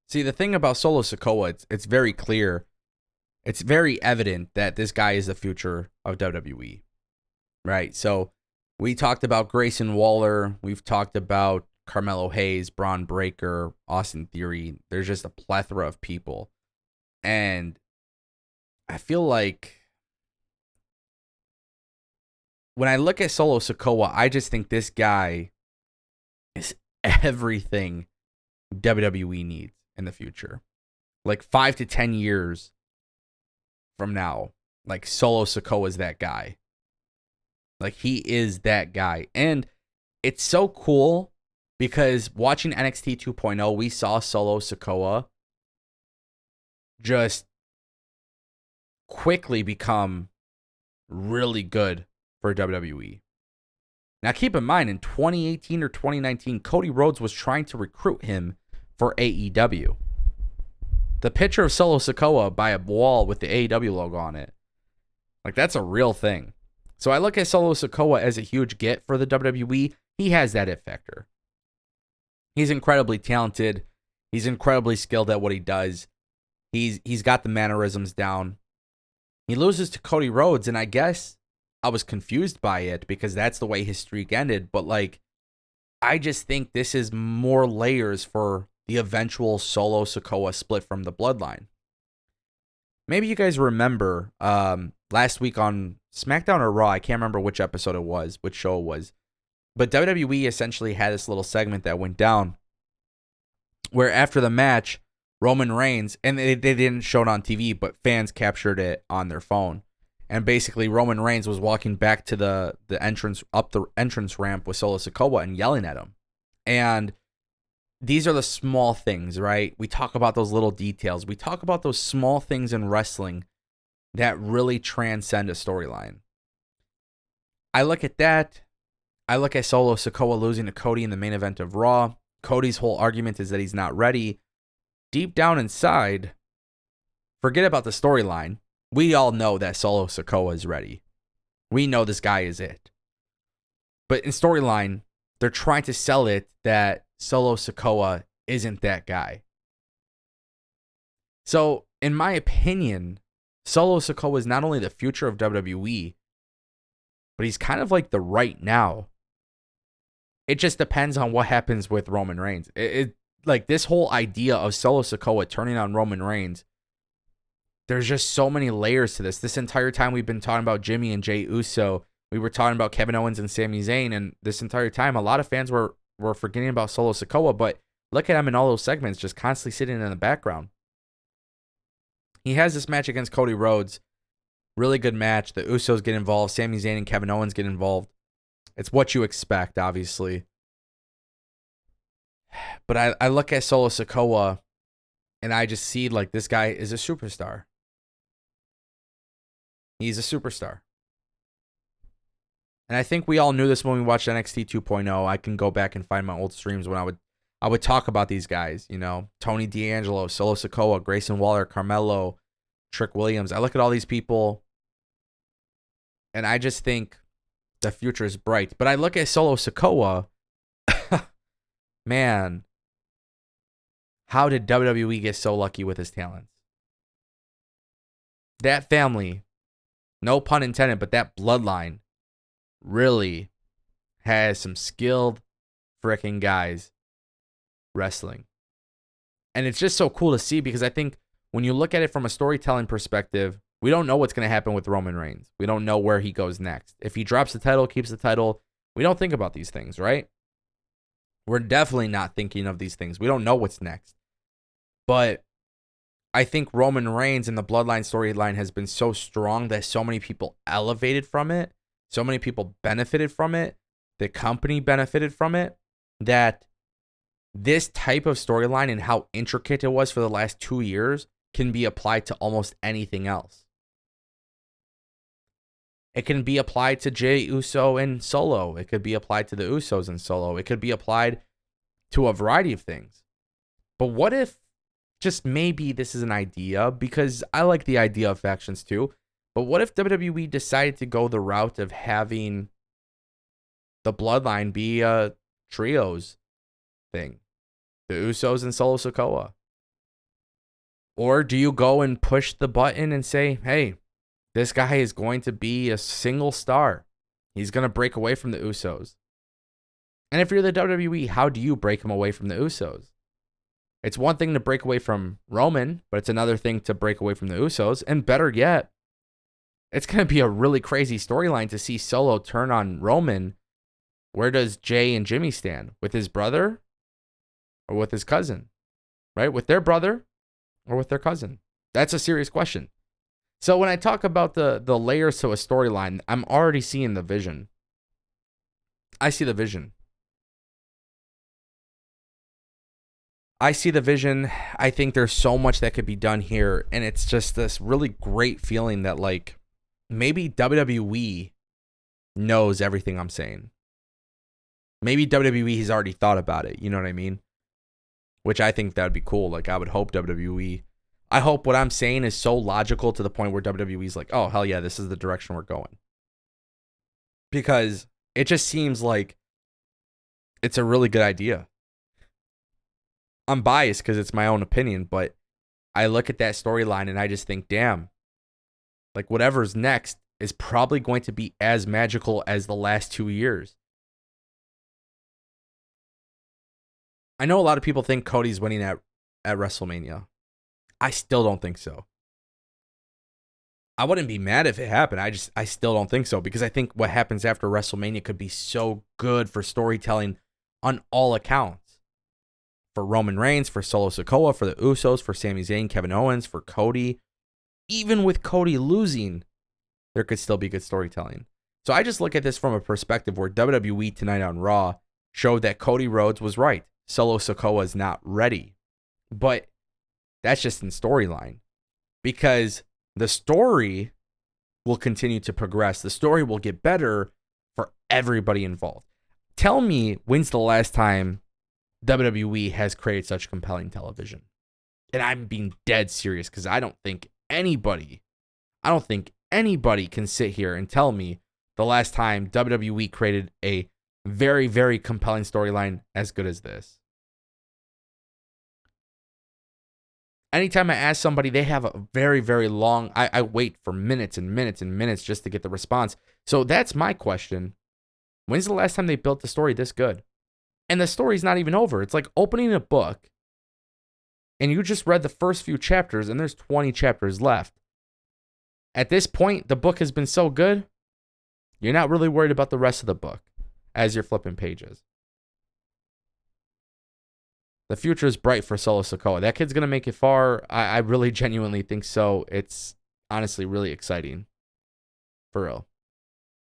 See, the thing about Solo Sikoa, it's very clear. It's very evident that this guy is the future of WWE, right? So we talked about Grayson Waller. We've talked about Carmelo Hayes, Braun Breaker, Austin Theory. There's just a plethora of people. And I feel like when I look at Solo Sikoa, I just think this guy is everything WWE needs in the future. Like 5 to 10 years from now, like Solo Sikoa is that guy. Like he is that guy. And it's so cool because watching NXT 2.0, we saw Solo Sikoa just quickly become really good for WWE. Now keep in mind, in 2018 or 2019, Cody Rhodes was trying to recruit him for AEW. The picture of Solo Sikoa by a wall with the AEW logo on it, like that's a real thing. So I look at Solo Sikoa as a huge get for the WWE. He has that it factor. He's incredibly talented. He's incredibly skilled at what he does. He's got the mannerisms down. He loses to Cody Rhodes, and I guess I was confused by it because that's the way his streak ended. But like, I just think this is more layers for the eventual Solo Sikoa split from the Bloodline. Maybe you guys remember last week on SmackDown or Raw, I can't remember which episode it was, which show it was, but WWE essentially had this little segment that went down where after the match, Roman Reigns, and they didn't show it on TV, but fans captured it on their phone. And basically, Roman Reigns was walking back to the entrance, up the entrance ramp with Solo Sikoa and yelling at him. And these are the small things, right? We talk about those little details. We talk about those small things in wrestling that really transcend a storyline. I look at that. I look at Solo Sikoa losing to Cody in the main event of Raw. Cody's whole argument is that he's not ready. Deep down inside, forget about the storyline. We all know that Solo Sikoa is ready. We know this guy is it. But in storyline, they're trying to sell it that Solo Sikoa isn't that guy. So, in my opinion, Solo Sikoa is not only the future of WWE, but he's kind of like the right now. It just depends on what happens with Roman Reigns. Like this whole idea of Solo Sikoa turning on Roman Reigns, there's just so many layers to this. This entire time we've been talking about Jimmy and Jey Uso. We were talking about Kevin Owens and Sami Zayn, and this entire time, a lot of fans were forgetting about Solo Sikoa, but look at him in all those segments, just constantly sitting in the background. He has this match against Cody Rhodes. Really good match. The Usos get involved. Sami Zayn and Kevin Owens get involved. It's what you expect, obviously. But I look at Solo Sikoa, and I just see like this guy is a superstar. He's a superstar. And I think we all knew this when we watched NXT 2.0. I can go back and find my old streams when I would talk about these guys, you know, Tony D'Angelo, Solo Sikoa, Grayson Waller, Carmelo, Trick Williams. I look at all these people, and I just think the future is bright. But I look at Solo Sikoa, man, how did WWE get so lucky with his talents? That family, no pun intended, but that bloodline really has some skilled freaking guys wrestling. And it's just so cool to see because I think when you look at it from a storytelling perspective, we don't know what's going to happen with Roman Reigns. We don't know where he goes next. If he drops the title, keeps the title, we don't think about these things, right? We're definitely not thinking of these things. We don't know what's next. But I think Roman Reigns and the Bloodline storyline has been so strong that so many people elevated from it. So many people benefited from it. The company benefited from it. That this type of storyline and how intricate it was for the last 2 years can be applied to almost anything else. It can be applied to Jey Uso and Solo. It could be applied to the Usos and Solo. It could be applied to a variety of things. But what if just maybe this is an idea, because I like the idea of factions too, but what if WWE decided to go the route of having the Bloodline be a trios thing? The Usos and Solo Sikoa. Or do you go and push the button and say, hey, this guy is going to be a single star. He's going to break away from the Usos. And if you're the WWE, how do you break him away from the Usos? It's one thing to break away from Roman, but it's another thing to break away from the Usos. And better yet, it's going to be a really crazy storyline to see Solo turn on Roman. Where does Jay and Jimmy stand? With his brother or with his cousin? Right? With their brother or with their cousin? That's a serious question. So when I talk about the layers to a storyline, I'm already seeing the vision. I see the vision. I see the vision. I think there's so much that could be done here. And it's just this really great feeling that, like, maybe WWE knows everything I'm saying. Maybe WWE has already thought about it. You know what I mean? Which I think that would be cool. Like, I would hope WWE... I hope what I'm saying is so logical to the point where WWE's like, oh, hell yeah, this is the direction we're going. Because it just seems like it's a really good idea. I'm biased because it's my own opinion, but I look at that storyline and I just think, damn, like whatever's next is probably going to be as magical as the last 2 years. I know a lot of people think Cody's winning at WrestleMania. I still don't think so. I wouldn't be mad if it happened. I still don't think so, because I think what happens after WrestleMania could be so good for storytelling on all accounts. For Roman Reigns, for Solo Sikoa, for the Usos, for Sami Zayn, Kevin Owens, for Cody. Even with Cody losing, there could still be good storytelling. So I just look at this from a perspective where WWE tonight on Raw showed that Cody Rhodes was right. Solo Sikoa is not ready. But that's just in storyline, because the story will continue to progress. The story will get better for everybody involved. Tell me, when's the last time WWE has created such compelling television? And I'm being dead serious, because I don't think anybody can sit here and tell me the last time WWE created a very, very compelling storyline as good as this. Anytime I ask somebody, they have a very, very long... I wait for minutes and minutes and minutes just to get the response. So that's my question. When's the last time they built the story this good? And the story's not even over. It's like opening a book, and you just read the first few chapters, and there's 20 chapters left. At this point, the book has been so good, you're not really worried about the rest of the book as you're flipping pages. The future is bright for Solo Sikoa. That kid's going to make it far. I really genuinely think so. It's honestly really exciting. For real.